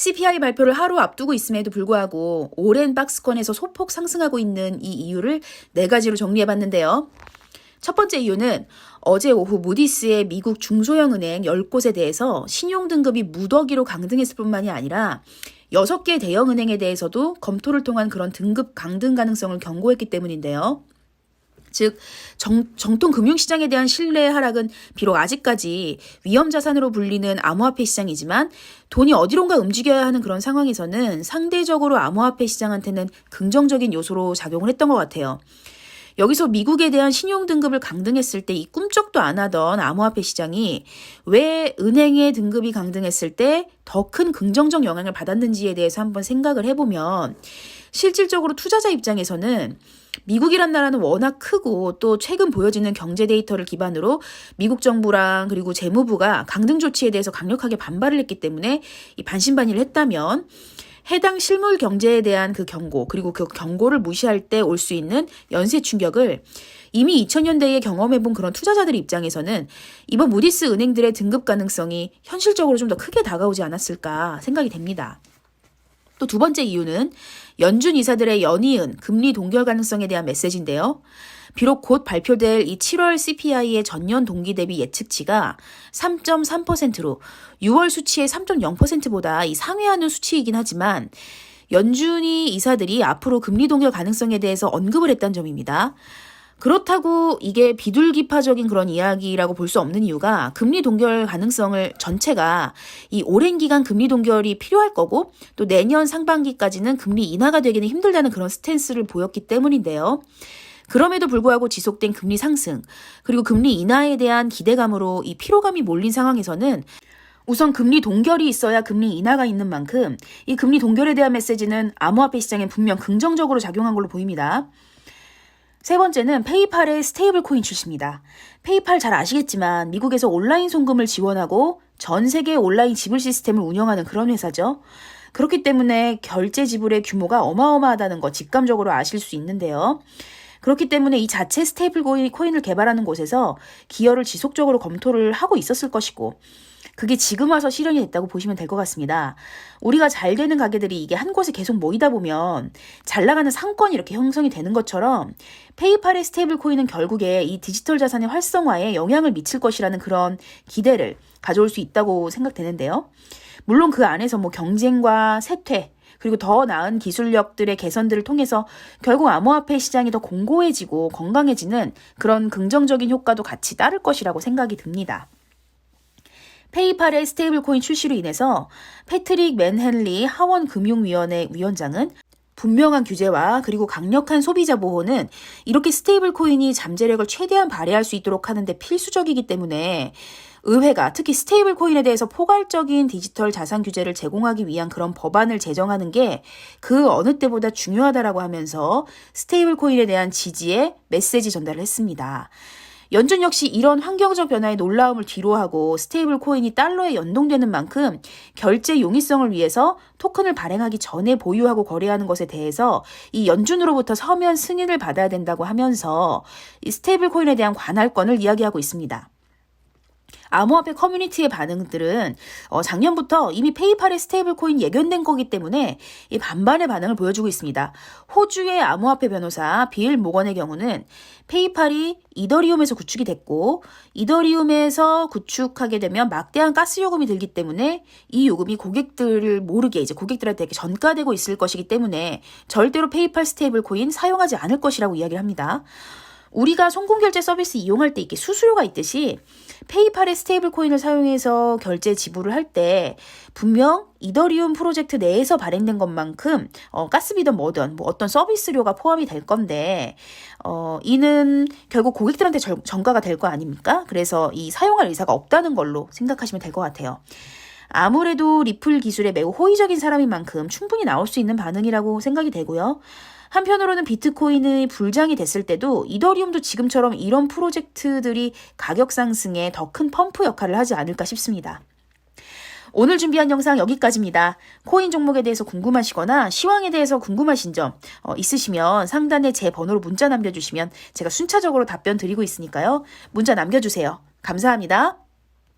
CPI 발표를 하루 앞두고 있음에도 불구하고 오랜 박스권에서 소폭 상승하고 있는 이 이유를 4가지로 정리해봤는데요. 첫 번째 이유는 어제 오후 무디스의 미국 중소형 은행 10곳에 대해서 신용등급이 무더기로 강등했을 뿐만이 아니라 6개 대형 은행에 대해서도 검토를 통한 그런 등급 강등 가능성을 경고했기 때문인데요. 즉 정통 금융시장에 대한 신뢰 하락은 비록 아직까지 위험자산으로 불리는 암호화폐 시장이지만 돈이 어디론가 움직여야 하는 그런 상황에서는 상대적으로 암호화폐 시장한테는 긍정적인 요소로 작용을 했던 것 같아요. 여기서 미국에 대한 신용등급을 강등했을 때 이 꿈쩍도 안 하던 암호화폐 시장이 왜 은행의 등급이 강등했을 때 더 큰 긍정적 영향을 받았는지에 대해서 한번 생각을 해보면 실질적으로 투자자 입장에서는 미국이란 나라는 워낙 크고 또 최근 보여지는 경제 데이터를 기반으로 미국 정부랑 그리고 재무부가 강등 조치에 대해서 강력하게 반발을 했기 때문에 이 반신반의를 했다면 해당 실물 경제에 대한 그 경고 그리고 그 경고를 무시할 때 올 수 있는 연쇄 충격을 이미 2000년대에 경험해본 그런 투자자들 입장에서는 이번 무디스 은행들의 등급 가능성이 현실적으로 좀 더 크게 다가오지 않았을까 생각이 됩니다. 또 두 번째 이유는 연준 이사들의 연이은 금리 동결 가능성에 대한 메시지인데요. 비록 곧 발표될 이 7월 CPI의 전년 동기 대비 예측치가 3.3%로 6월 수치의 3.0%보다 상회하는 수치이긴 하지만 연준이 이사들이 앞으로 금리 동결 가능성에 대해서 언급을 했다는 점입니다. 그렇다고 이게 비둘기파적인 그런 이야기라고 볼 수 없는 이유가 금리 동결 가능성을 전체가 이 오랜 기간 금리 동결이 필요할 거고 또 내년 상반기까지는 금리 인하가 되기는 힘들다는 그런 스탠스를 보였기 때문인데요. 그럼에도 불구하고 지속된 금리 상승 그리고 금리 인하에 대한 기대감으로 이 피로감이 몰린 상황에서는 우선 금리 동결이 있어야 금리 인하가 있는 만큼 이 금리 동결에 대한 메시지는 암호화폐 시장에 분명 긍정적으로 작용한 걸로 보입니다. 세 번째는 페이팔의 스테이블 코인 출시입니다. 페이팔 잘 아시겠지만 미국에서 온라인 송금을 지원하고 전 세계 온라인 지불 시스템을 운영하는 그런 회사죠. 그렇기 때문에 결제 지불의 규모가 어마어마하다는 거 직감적으로 아실 수 있는데요. 그렇기 때문에 이 자체 스테이블 코인을 개발하는 곳에서 기여를 지속적으로 검토를 하고 있었을 것이고 그게 지금 와서 실현이 됐다고 보시면 될 것 같습니다. 우리가 잘 되는 가게들이 이게 한 곳에 계속 모이다 보면 잘 나가는 상권이 이렇게 형성이 되는 것처럼 페이팔의 스테이블 코인은 결국에 이 디지털 자산의 활성화에 영향을 미칠 것이라는 그런 기대를 가져올 수 있다고 생각되는데요. 물론 그 안에서 경쟁과 쇠퇴 그리고 더 나은 기술력들의 개선들을 통해서 결국 암호화폐 시장이 더 공고해지고 건강해지는 그런 긍정적인 효과도 같이 따를 것이라고 생각이 듭니다. 페이팔의 스테이블 코인 출시로 인해서 패트릭 맨헨리 하원금융위원회 위원장은 분명한 규제와 그리고 강력한 소비자 보호는 이렇게 스테이블 코인이 잠재력을 최대한 발휘할 수 있도록 하는데 필수적이기 때문에 의회가 특히 스테이블 코인에 대해서 포괄적인 디지털 자산 규제를 제공하기 위한 그런 법안을 제정하는 게 그 어느 때보다 중요하다라고 하면서 스테이블 코인에 대한 지지의 메시지 전달을 했습니다. 연준 역시 이런 환경적 변화의 놀라움을 뒤로하고 스테이블 코인이 달러에 연동되는 만큼 결제 용이성을 위해서 토큰을 발행하기 전에 보유하고 거래하는 것에 대해서 이 연준으로부터 서면 승인을 받아야 된다고 하면서 이 스테이블 코인에 대한 관할권을 이야기하고 있습니다. 암호화폐 커뮤니티의 반응들은 작년부터 이미 페이팔의 스테이블 코인 예견된 거기 때문에 이 반반의 반응을 보여주고 있습니다. 호주의 암호화폐 변호사 빌 모건의 경우는 페이팔이 이더리움에서 구축이 됐고 이더리움에서 구축하게 되면 막대한 가스 요금이 들기 때문에 이 요금이 고객들을 모르게 이제 고객들한테 이렇게 전가되고 있을 것이기 때문에 절대로 페이팔 스테이블 코인 사용하지 않을 것이라고 이야기를 합니다. 우리가 송금결제 서비스 이용할 때 이게 수수료가 있듯이 페이팔의 스테이블 코인을 사용해서 결제 지불을 할 때 분명 이더리움 프로젝트 내에서 발행된 것만큼 가스비든 뭐든 어떤 서비스료가 포함이 될 건데 이는 결국 고객들한테 전가가 될 거 아닙니까? 그래서 이 사용할 의사가 없다는 걸로 생각하시면 될 것 같아요. 아무래도 리플 기술에 매우 호의적인 사람인 만큼 충분히 나올 수 있는 반응이라고 생각이 되고요. 한편으로는 비트코인이 불장이 됐을 때도 이더리움도 지금처럼 이런 프로젝트들이 가격 상승에 더 큰 펌프 역할을 하지 않을까 싶습니다. 오늘 준비한 영상 여기까지입니다. 코인 종목에 대해서 궁금하시거나 시황에 대해서 궁금하신 점 있으시면 상단에 제 번호로 문자 남겨주시면 제가 순차적으로 답변 드리고 있으니까요. 문자 남겨주세요. 감사합니다.